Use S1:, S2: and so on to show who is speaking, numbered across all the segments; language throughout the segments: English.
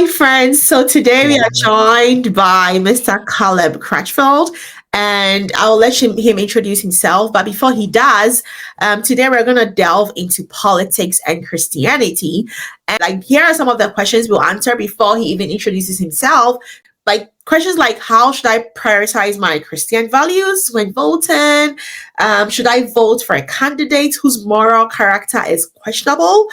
S1: Hi, friends. So today we are joined by Mr. Caleb Crutchfield, and I'll let him introduce himself. But before he does, today we're going to delve into politics and Christianity. And here are some of the questions we'll answer before he even introduces himself. Like questions like, how should I prioritize my Christian values when voting? Should I vote for a candidate whose moral character is questionable,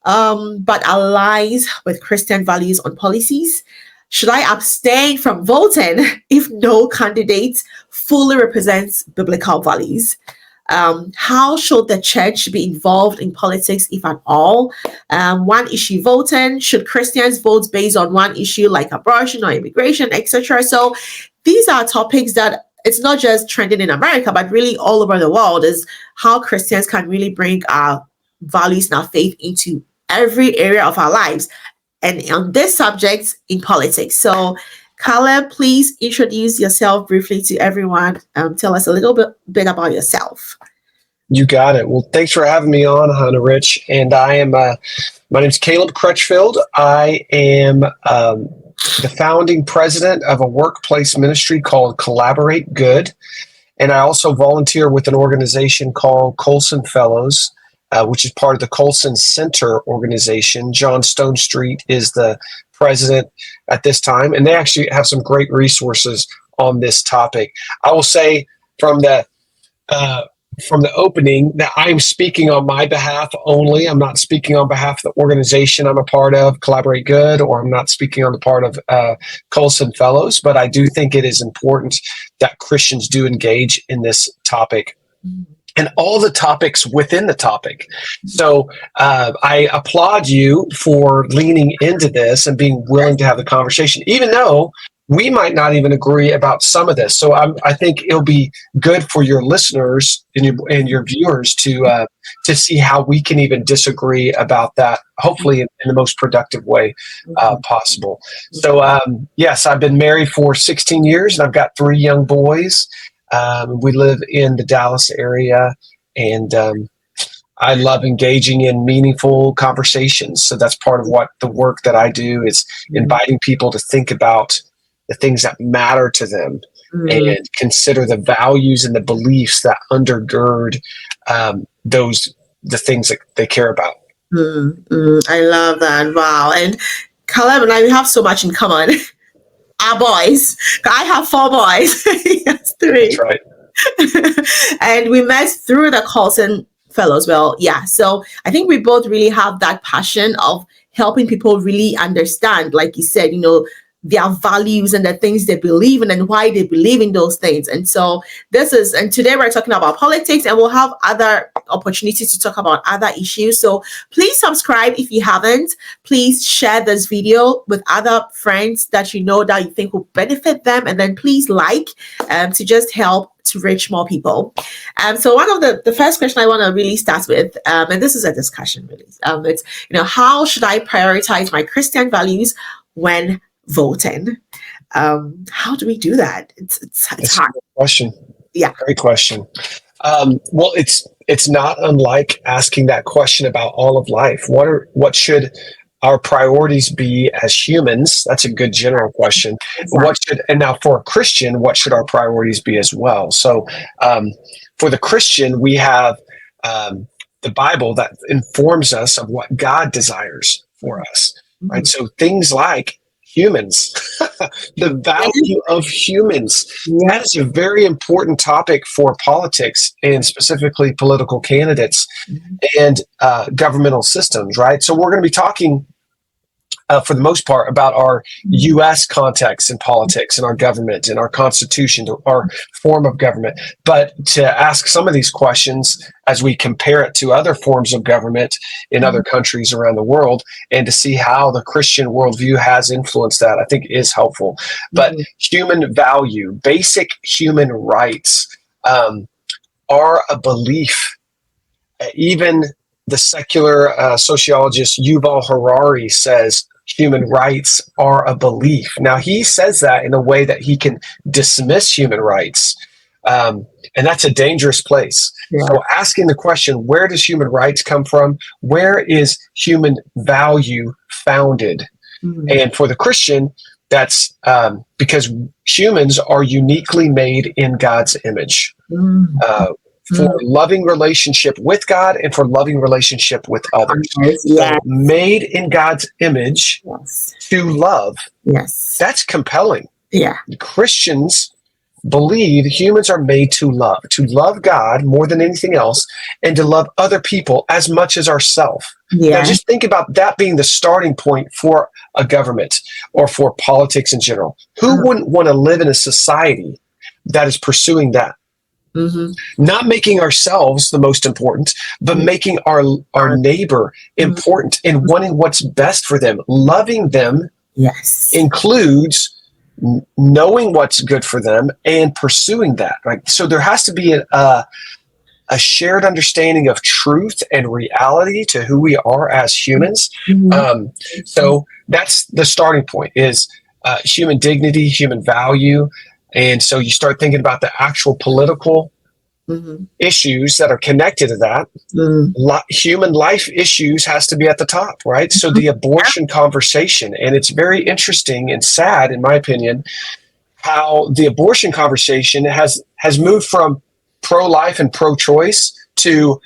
S1: but aligns with Christian values on policies? Should I abstain from voting if no candidate fully represents biblical values? How should the church be involved in politics, if at all? One issue voting. Should Christians vote based on one issue like abortion or immigration, etc.? So these are topics that it's not just trending in America, but really all over the world, is how Christians can really bring our values and our faith into every area of our lives, and on this subject in politics. So Caleb, please introduce yourself briefly to everyone. Tell us a little bit about yourself.
S2: You got it. Well, thanks for having me on, Hannah Rich. And I am, my name's Caleb Crutchfield. I am the founding president of a workplace ministry called Collaborate Good. And I also volunteer with an organization called Colson Fellows, which is part of the Colson Center organization. John Stone Street is the president at this time, and they actually have some great resources on this topic. I will say from the opening that I am speaking on my behalf only. I'm not speaking on behalf of the organization I'm a part of, Collaborate Good, or I'm not speaking on the part of Colson Fellows, but I do think it is important that Christians do engage in this topic and all the topics within the topic. So I applaud you for leaning into this and being willing to have the conversation, even though we might not even agree about some of this. So I think it'll be good for your listeners and your viewers to see how we can even disagree about that, hopefully in the most productive way possible. So yes, I've been married for 16 years and I've got 3 young boys. We live in the Dallas area, and I love engaging in meaningful conversations. So that's part of what the work that I do is inviting people to think about the things that matter to them and consider the values and the beliefs that undergird the things that they care about.
S1: I love that. Wow. And Caleb and I, we have so much in common. Our boys. I have 4 boys. He has 3.
S2: That's right.
S1: And we met through the Colson Fellows. Well, yeah. So I think we both really have that passion of helping people really understand, like you said, their values and the things they believe in and why they believe in those things. And so and today we're talking about politics, and we'll have other opportunities to talk about other issues. So please subscribe if you haven't. Please share this video with other friends that you think will benefit them. And then please to just help to reach more people. So one of the first question I want to really start with, and this is a discussion really, it's, how should I prioritize my Christian values when voting? How do we do that? It's hard.
S2: A good question.
S1: Yeah.
S2: Great question. Well, it's not unlike asking that question about all of life. What should our priorities be as humans? That's a good general question. Exactly. And now for a Christian, what should our priorities be as well? So for the Christian, we have the Bible that informs us of what God desires for us, right? So things like humans, the value of humans. That is a very important topic for politics, and specifically political candidates and governmental systems, right? So we're going to be talking for the most part about our U.S. context in politics and our government and our constitution, our form of government. But to ask some of these questions as we compare it to other forms of government in other countries around the world, and to see how the Christian worldview has influenced that, I think is helpful. But human value, basic human rights are a belief. Even the secular sociologist Yuval Harari says human rights are a belief. Now, he says that in a way that he can dismiss human rights, and that's a dangerous place. Yeah. So asking the question, where does human rights come from? Where is human value founded? And for the Christian, that's because humans are uniquely made in God's image. For loving relationship with God and for loving relationship with others. So made in God's image to love.
S1: Yes.
S2: That's compelling.
S1: Yeah.
S2: Christians believe humans are made to love God more than anything else, and to love other people as much as ourselves.
S1: Yeah.
S2: Now just think about that being the starting point for a government or for politics in general. Who wouldn't want to live in a society that is pursuing that? Not making ourselves the most important, but making our neighbor important and wanting what's best for them. Loving them includes knowing what's good for them and pursuing that. Right? So there has to be a shared understanding of truth and reality to who we are as humans. So that's the starting point, is human dignity, human value. And so you start thinking about the actual political issues that are connected to that. Human life issues has to be at the top, right? So the abortion conversation, and it's very interesting and sad, in my opinion, how the abortion conversation has moved from pro-life and pro-choice to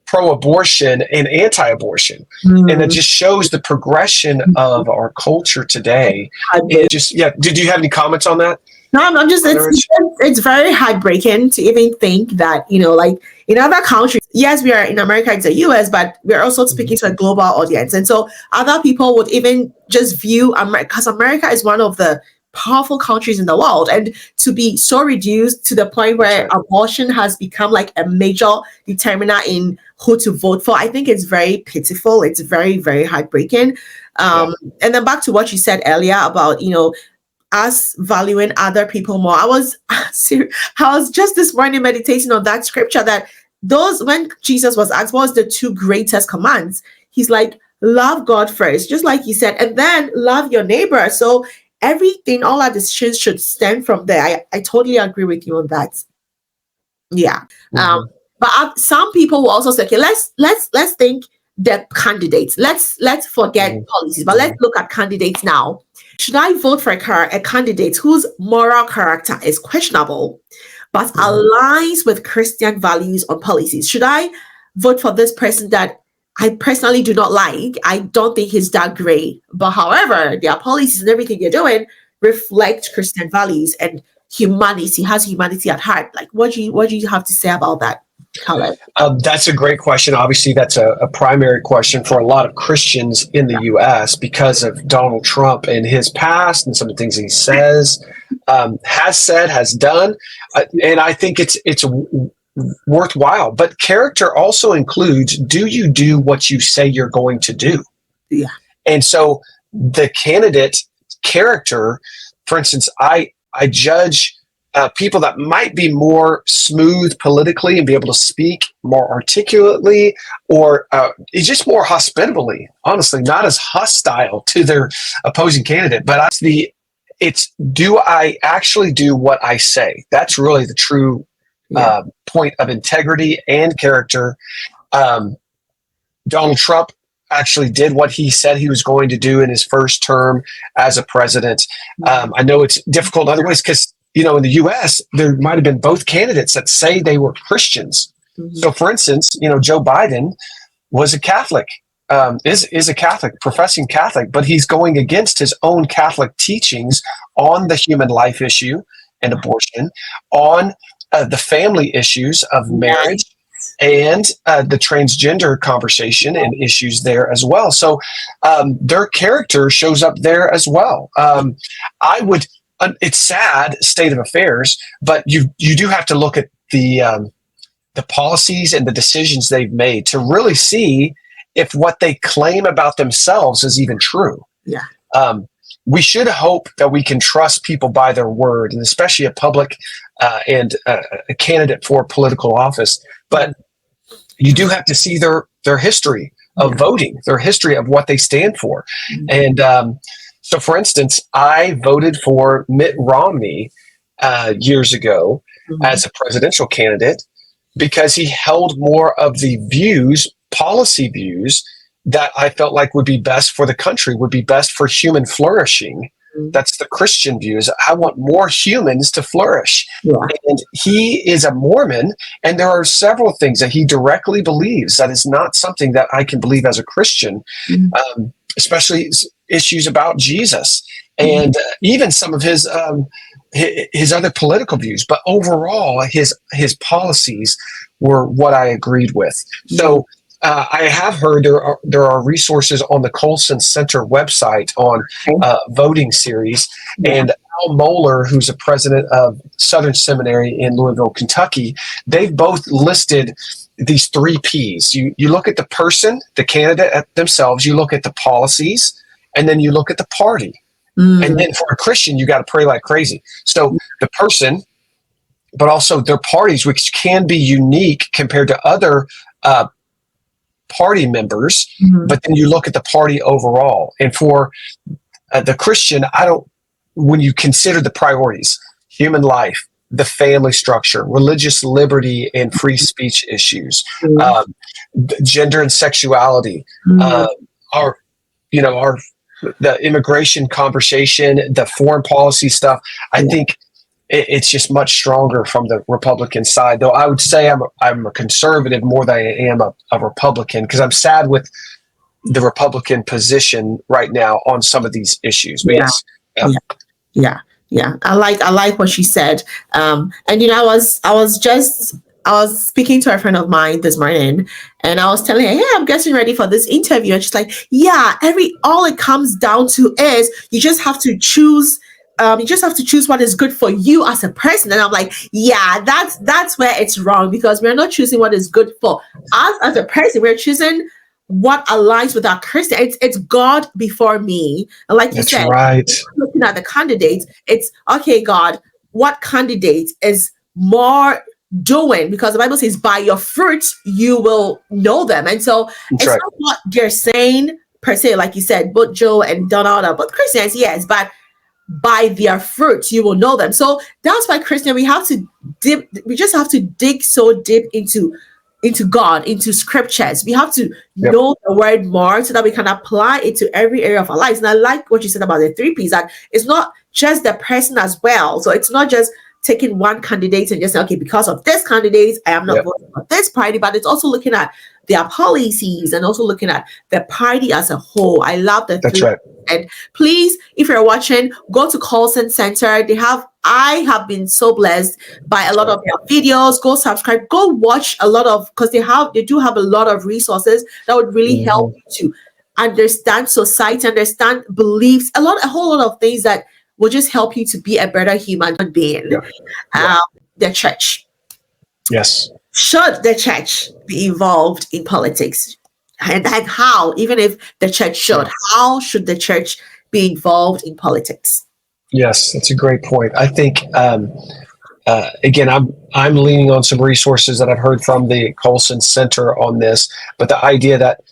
S2: pro-abortion and anti-abortion. And it just shows the progression of our culture today. It just, did you have any comments on that?
S1: No, I'm just, it's very heartbreaking to even think that, like in other countries, yes, we are in America, it's the US, but we're also speaking to a global audience. And so other people would even just view America, because America is one of the powerful countries in the world, and to be so reduced to the point where abortion has become like a major determiner in who to vote for, I think it's very pitiful. It's very, very heartbreaking. And then back to what you said earlier about, us valuing other people more. I was just this morning meditating on that scripture, that when Jesus was asked what was the two greatest commands, he's like, love God first, just like you said, and then love your neighbor. So everything, all our decisions should stem from there. I totally agree with you on that. Yeah. But some people will also say, okay, let's think the candidates. Let's forget policies, but let's look at candidates now. Should I vote for a candidate whose moral character is questionable, but aligns with Christian values on policies? Should I vote for this person that I personally do not like? I don't think he's that great, but however, their policies and everything they're doing reflect Christian values and humanity, has humanity at heart. Like, what do you have to say about that, Caleb?
S2: That's a great question. Obviously, that's a primary question for a lot of Christians in the U.S. because of Donald Trump and his past and some of the things he says, has said, has done. And I think it's worthwhile. But character also includes, do you do what you say you're going to do?
S1: Yeah.
S2: And so the candidate character, for instance, I judge people that might be more smooth politically and be able to speak more articulately, or just more hospitably, honestly, not as hostile to their opposing candidate. But it's do I actually do what I say? That's really the true point of integrity and character. Donald Trump actually did what he said he was going to do in his first term as a president. I know it's difficult in other ways because, in the U.S., there might have been both candidates that say they were Christians. So, for instance, Joe Biden was a Catholic, is a Catholic, professing Catholic, but he's going against his own Catholic teachings on the human life issue and abortion, on the family issues of marriage, and the transgender conversation and issues there as well. So their character shows up there as well. It's sad state of affairs, but you do have to look at the policies and the decisions they've made to really see if what they claim about themselves is even true.
S1: Yeah.
S2: We should hope that we can trust people by their word, and especially a public and a candidate for political office. But you do have to see their history of voting, their history of what they stand for. And so, for instance, I voted for Mitt Romney years ago as a presidential candidate because he held more of the policy views that I felt like would be best for the country, would be best for human flourishing. That's the Christian view, is I want more humans to flourish.
S1: Yeah.
S2: And he is a Mormon, and there are several things that he directly believes that is not something that I can believe as a Christian, especially issues about Jesus and even some of his other political views. But overall, his policies were what I agreed with. So I have heard there are resources on the Colson Center website on voting series, and Al Mohler, who's a president of Southern Seminary in Louisville, Kentucky, they've both listed these 3 Ps. You look at the person, the candidate themselves, you look at the policies, and then you look at the party. And then for a Christian, you got to pray like crazy. So the person, but also their parties, which can be unique compared to other party members, but then you look at the party overall. And for the Christian, when you consider the priorities, human life, the family structure, religious liberty and free speech issues, gender and sexuality, the immigration conversation, the foreign policy stuff, I think it's just much stronger from the Republican side. Though I would say I'm a conservative more than I am a Republican, because I'm sad with the Republican position right now on some of these issues. But
S1: Yeah. I like what she said. And I was speaking to a friend of mine this morning, and I was telling her, "Hey, I'm getting ready for this interview." And she's like, "Yeah, all it comes down to is you just have to choose. You just have to choose what is good for you as a person." And I'm like, "Yeah, that's where it's wrong, because we're not choosing what is good for us as a person. We're choosing what aligns with our Christian. It's God before me." And like you said,
S2: right.
S1: Looking at the candidates, it's okay, God, what candidate is more doing? Because the Bible says, by your fruits you will know them. And so it's not what they're saying per se, like you said, both Joe and Donald are both Christians, yes, but by their fruits you will know them. So that's why Christian, we just have to dig so deep into God, into scriptures. We have to know the word more so that we can apply it to every area of our lives. And I like what you said about the 3 Ps, that it's not just the person as well. So it's not just taking one candidate and just say, okay, because of this candidate, I am not voting for this party, but it's also looking at their policies and also looking at the party as a whole. I love that.
S2: That's right.
S1: And please, if you're watching, go to Colson Center. I have been so blessed by a lot of their videos. Go subscribe, go watch a lot of, because they do have a lot of resources that would really help you to understand society, understand beliefs, a whole lot of things that will just help you to be a better human being. The church.
S2: Yes.
S1: Should the church be involved in politics? And how, even if the church should, how should the church be involved in politics?
S2: Yes, that's a great point. I think, again, I'm leaning on some resources that I've heard from the Colson Center on this, but the idea that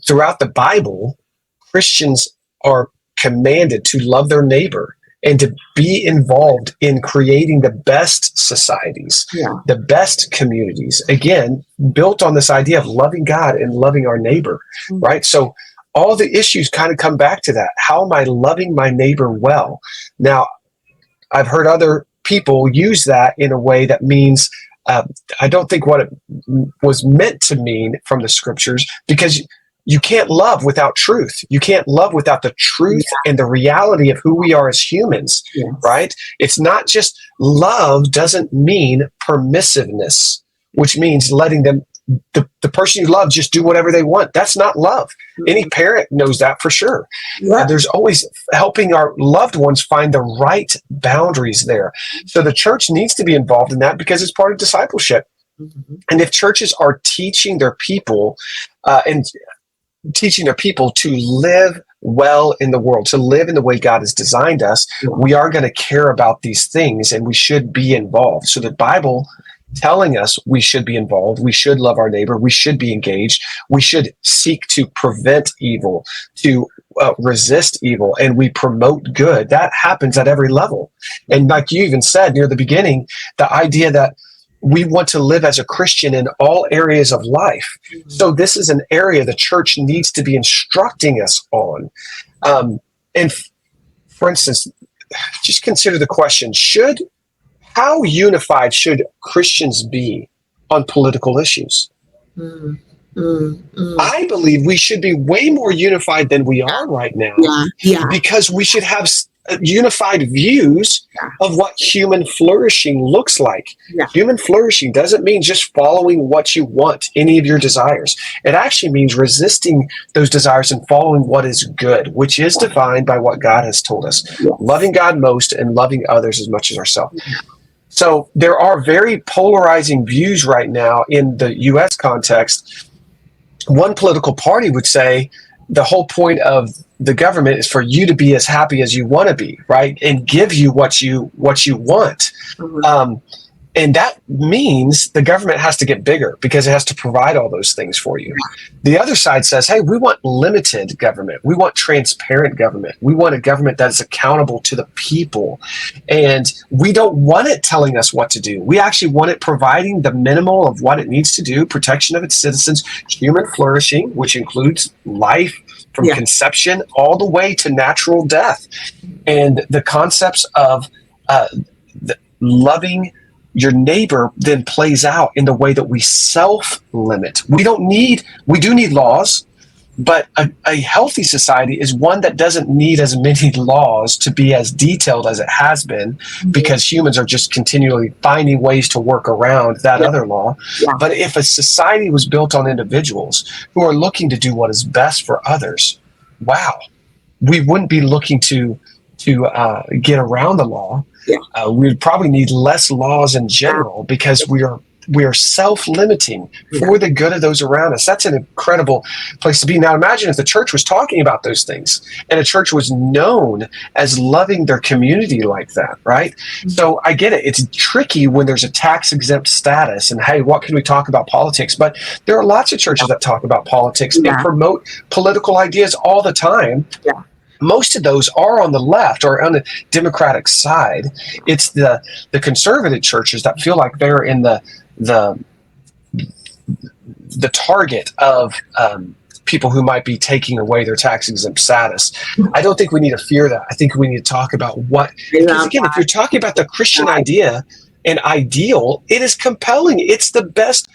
S2: throughout the Bible, Christians are commanded to love their neighbor and to be involved in creating the best societies, the best communities, again, built on this idea of loving God and loving our neighbor, right? So all the issues kind of come back to that. How am I loving my neighbor well? Now, I've heard other people use that in a way that means, I don't think what it was meant to mean from the scriptures, because you can't love without truth. You can't love without the truth and the reality of who we are as humans, right? It's not just love doesn't mean permissiveness, which means letting them, the person you love, just do whatever they want. That's not love. Any parent knows that for sure. And there's always helping our loved ones find the right boundaries there. So the church needs to be involved in that because it's part of discipleship. And if churches are teaching their people to live well in the world, to live in the way God has designed us, we are going to care about these things and we should be involved. So the Bible telling us we should be involved, we should love our neighbor, we should be engaged, we should seek to prevent evil, to resist evil, and we promote good. That happens at every level. And like you even said near the beginning, the idea that we want to live as a Christian in all areas of life. So this is an area the church needs to be instructing us on. For instance, just consider the question, how unified should Christians be on political issues? I believe we should be way more unified than we are right now, because we should have unified views of what human flourishing looks like. Human flourishing doesn't mean just following what you want, any of your desires. It actually means resisting those desires and following what is good, which is defined by what God has told us. Loving God most and loving others as much as ourselves. So there are very polarizing views right now in the U.S. context. One political party would say the whole point of the government is for you to be as happy as you want to be, right? And give you what you want. And that means the government has to get bigger because it has to provide all those things for you. The other side says, hey, we want limited government. We want transparent government. We want a government that is accountable to the people. And we don't want it telling us what to do. We actually want it providing the minimal of what it needs to do, protection of its citizens, human flourishing, which includes life from conception all the way to natural death. And the concepts of loving your neighbor then plays out in the way that we self-limit. We do need laws, but a healthy society is one that doesn't need as many laws to be as detailed as it has been, because humans are just continually finding ways to work around that other law. But if a society was built on individuals who are looking to do what is best for others, wow, we wouldn't be looking to get around the law. We'd probably need less laws in general because we are self-limiting for the good of those around us. That's an incredible place to be. Now imagine if the church was talking about those things and a church was known as loving their community like that, right? So I get it. It's tricky when there's a tax-exempt status and, hey, what can we talk about politics? But there are lots of churches that talk about politics and promote political ideas all the time. Most of those are on the left or on the Democratic side. It's the conservative churches that feel like they're in the target of people who might be taking away their tax-exempt status. I don't think we need to fear that. I think we need to talk about because again, if you're talking about the Christian idea and ideal, it is compelling. It's the best.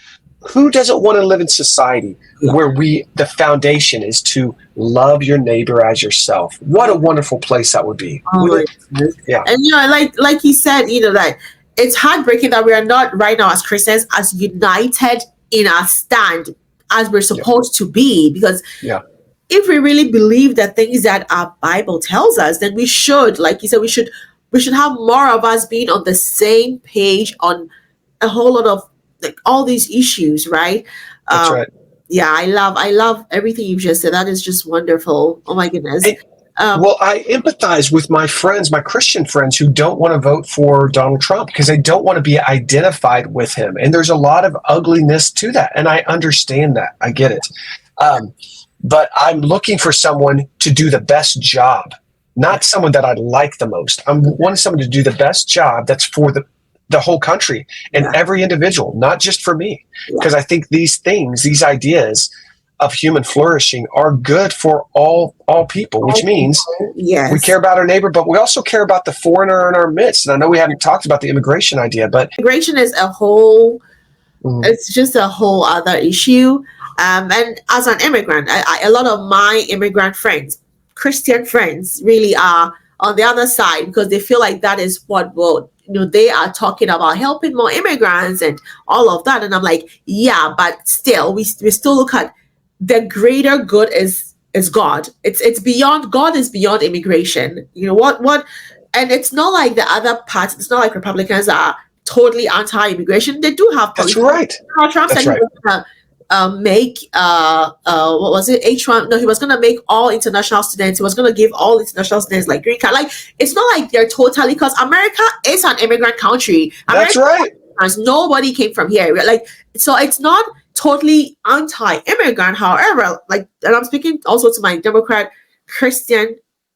S2: Who doesn't want to live in society where the foundation is to love your neighbor as yourself? What a wonderful place that would be.
S1: And like you said, that it's heartbreaking that we are not right now as Christians as united in our stand as we're supposed to be, because if we really believe the things that our Bible tells us, then we should, like you said, we should have more of us being on the same page on a whole lot of all these issues, right?
S2: That's right.
S1: Yeah, I love everything you've just said. That is just wonderful. Oh my goodness.
S2: Well, I empathize with my friends, my Christian friends, who don't want to vote for Donald Trump because they don't want to be identified with him. And there's a lot of ugliness to that. And I understand that. I get it. But I'm looking for someone to do the best job, not someone that I like the most. I'm wanting someone to do the best job that's for the whole country and every individual, not just for me. Because I think these ideas of human flourishing are good for all people, which means we care about our neighbor, but we also care about the foreigner in our midst. And I know we haven't talked about the immigration idea, but
S1: immigration is it's just a whole other issue. And as an immigrant, a lot of my immigrant friends, Christian friends, really are on the other side because they feel like that is what they are talking about helping more immigrants and all of that. And I'm like, yeah, but still, we still look at the greater good is God. It's beyond, God is beyond immigration. What, and it's not like the other parts. It's not like Republicans are totally anti-immigration. They do have
S2: policies. That's right.
S1: Trump said he was going to make what was it, H1? No, he was going to make all international students. He was going to give all international students like green card. Like, it's not like they're totally, because America is an immigrant country.
S2: That's right.
S1: Nobody came from here. Like, so it's not totally anti-immigrant. However, and I'm speaking also to my Christian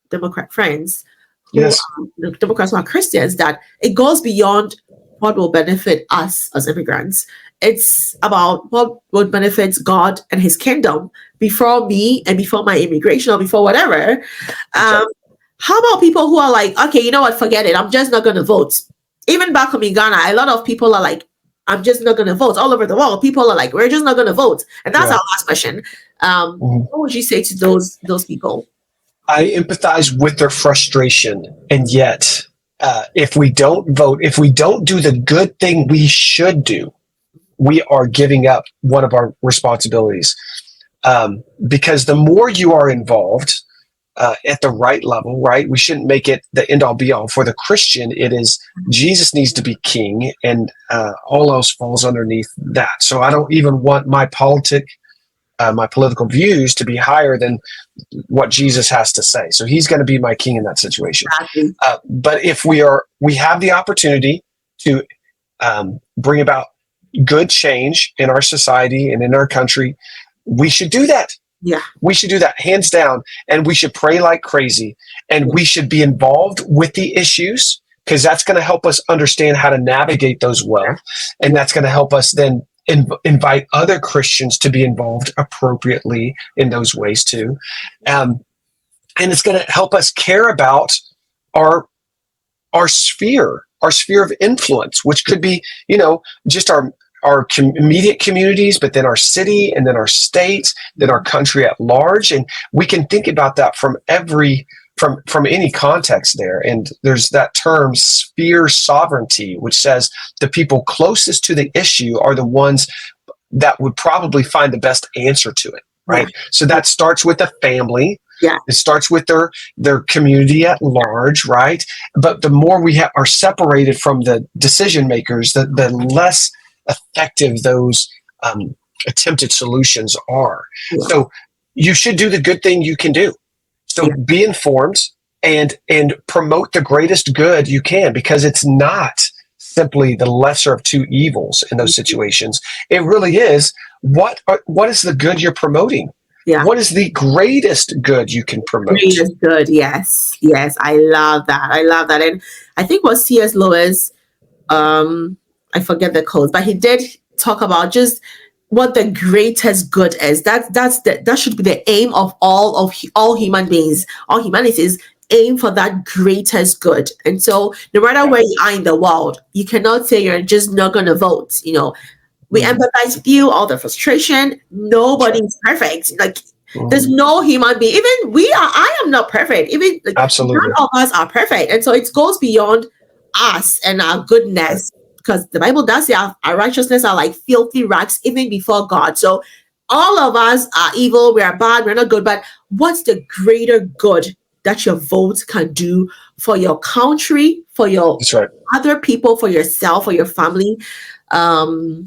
S1: Democrat friends, Democrats who are Christians, that it goes beyond what will benefit us as immigrants. It's about what would benefit God and his kingdom before me and before my immigration or before whatever. How about people who are like, okay, you know what, forget it. I'm just not going to vote. Even back home in Ghana, a lot of people are like, I'm just not going to vote. All over the world, people are like, we're just not going to vote. And that's our last question. What would you say to those people?
S2: I empathize with their frustration. And yet, if we don't vote, if we don't do the good thing we should do, we are giving up one of our responsibilities. Because the more you are involved at the right level, right? We shouldn't make it the end all be all. For the Christian, it is Jesus needs to be king, and all else falls underneath that. So I don't even want my political views to be higher than what Jesus has to say. So he's going to be my king in that situation.
S1: Exactly.
S2: But if we have the opportunity to bring about good change in our society and in our country, we should do that.
S1: Yeah.
S2: We should do that, hands down. And we should pray like crazy. And we should be involved with the issues, because that's going to help us understand how to navigate those well. And that's going to help us then invite other Christians to be involved appropriately in those ways too. And it's going to help us care about our sphere of influence, which could be, just our immediate communities, but then our city, and then our state, then our country at large. And we can think about that from any context there. And there's that term sphere sovereignty, which says the people closest to the issue are the ones that would probably find the best answer to it. Right. Yeah. So that starts with a family.
S1: Yeah.
S2: It starts with their community at large. Right. But the more we are separated from the decision makers, the less effective those attempted solutions are. Yeah. So you should do the good thing you can do. So be informed and promote the greatest good you can, because it's not simply the lesser of two evils in those situations. It really is what is the good you're promoting? Yeah. What is the greatest good you can promote?
S1: Greatest good, yes. I love that. And I think what C.S. Lewis, I forget the quote, but he did talk about just what the greatest good is. That should be the aim of all human beings. All humanity is aim for that greatest good. And so no matter where you are in the world, you cannot say you're just not going to vote. We empathize with you, all the frustration. Nobody's perfect. Like there's no human being. Even I am not perfect. Even
S2: absolutely,
S1: none of us are perfect. And so it goes beyond us and our goodness. Because the Bible does say our righteousness are like filthy rags even before God. So all of us are evil, we are bad, we're not good. But what's the greater good that your vote can do for your country, for your other people, for yourself, for your family, for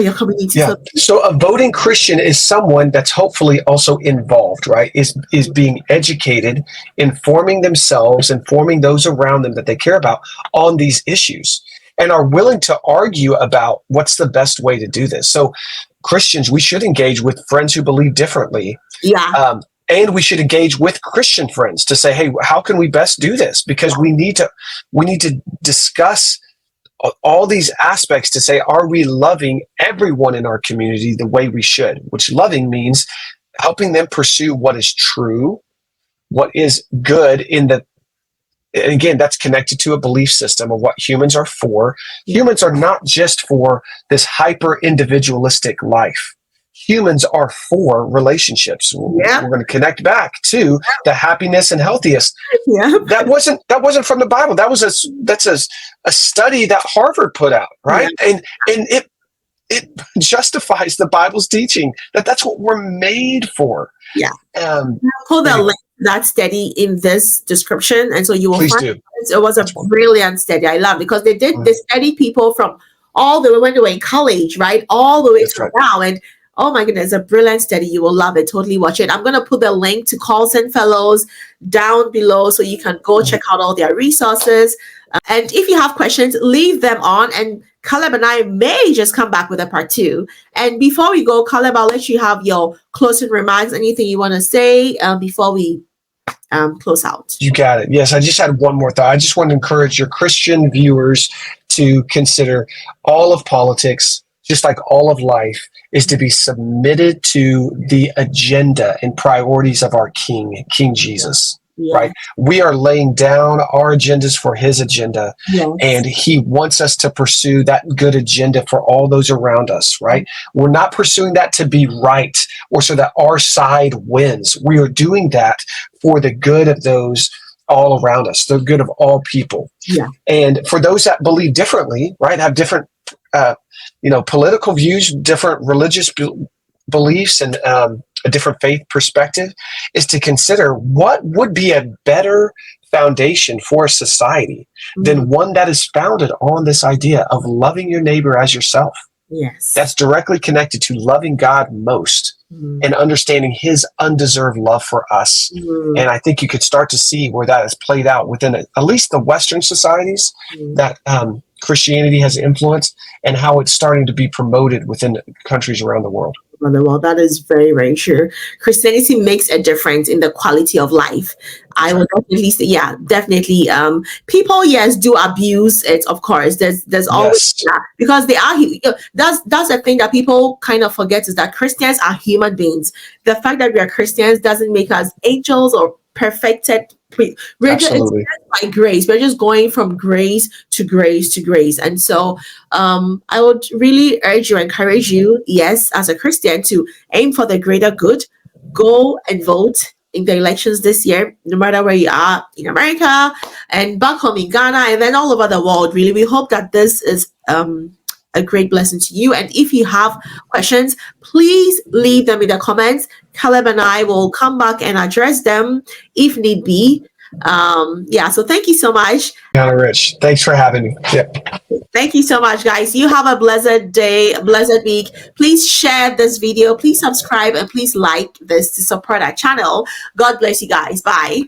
S1: your community?
S2: Yeah. So a voting Christian is someone that's hopefully also involved, right? Is being educated, informing themselves, informing those around them that they care about on these issues, and are willing to argue about what's the best way to do this. So Christians, we should engage with friends who believe differently.
S1: Yeah.
S2: And we should engage with Christian friends to say, hey, how can we best do this? Because we need to discuss all these aspects to say, are we loving everyone in our community the way we should? Which loving means helping them pursue what is true, what is good and again, that's connected to a belief system of what humans are for. Humans are not just for this hyper individualistic life. Humans are for relationships.
S1: Yeah.
S2: We're going to connect back to the happiness and healthiest.
S1: Yeah.
S2: That wasn't from the Bible. That's a study that Harvard put out, right? Yeah. And it justifies the Bible's teaching that's what we're made for.
S1: Yeah. I'll pull the link to that study in this description, and so you will find it was a brilliant study. I love it because they study people from all the way when they were in college, right? All the way to now. And oh my goodness, a brilliant study. You will love it. Totally watch it. I'm going to put the link to Colson Fellows down below so you can go check out all their resources. And if you have questions, leave them on. And Caleb and I may just come back with a part 2. And before we go, Caleb, I'll let you have your closing remarks. Anything you want to say before we close out?
S2: You got it. Yes, I just had one more thought. I just want to encourage your Christian viewers to consider all of politics, just like all of life, is to be submitted to the agenda and priorities of our King, King Jesus.
S1: Yeah.
S2: Right? We are laying down our agendas for his agenda,
S1: Yes.
S2: and he wants us to pursue that good agenda for all those around us, right? We're not pursuing that to be right or so that our side wins. We are doing that for the good of those all around us, the good of all people.
S1: Yeah.
S2: And for those that believe differently, right, have different, political views, different religious beliefs, and a different faith perspective, is to consider what would be a better foundation for a society than one that is founded on this idea of loving your neighbor as yourself.
S1: Yes.
S2: That's directly connected to loving God most and understanding his undeserved love for us. And I think you could start to see where that has played out within at least the Western societies that Christianity has influenced, and how it's starting to be promoted within countries around the world.
S1: Well, that is very, very true. Christianity makes a difference in the quality of life. I would definitely say, yeah, definitely. People, yes, do abuse it. Of course, there's always that, because they are. That's the thing that people kind of forget, is that Christians are human beings. The fact that we are Christians doesn't make us angels or perfected. We're just by grace. We're just going from grace to grace to grace. And so I would really urge you, encourage you, yes, as a Christian, to aim for the greater good. Go and vote in the elections this year, no matter where you are in America and back home in Ghana and then all over the world. Really, we hope that this is a great blessing to you. And if you have questions, please leave them in the comments. Caleb and I will come back and address them if need be. So thank you so much.
S2: Rich, thanks for having me.
S1: Thank you so much, guys. You have a blessed day, a blessed week. Please share this video. Please subscribe and please like this to support our channel. God bless you guys. Bye.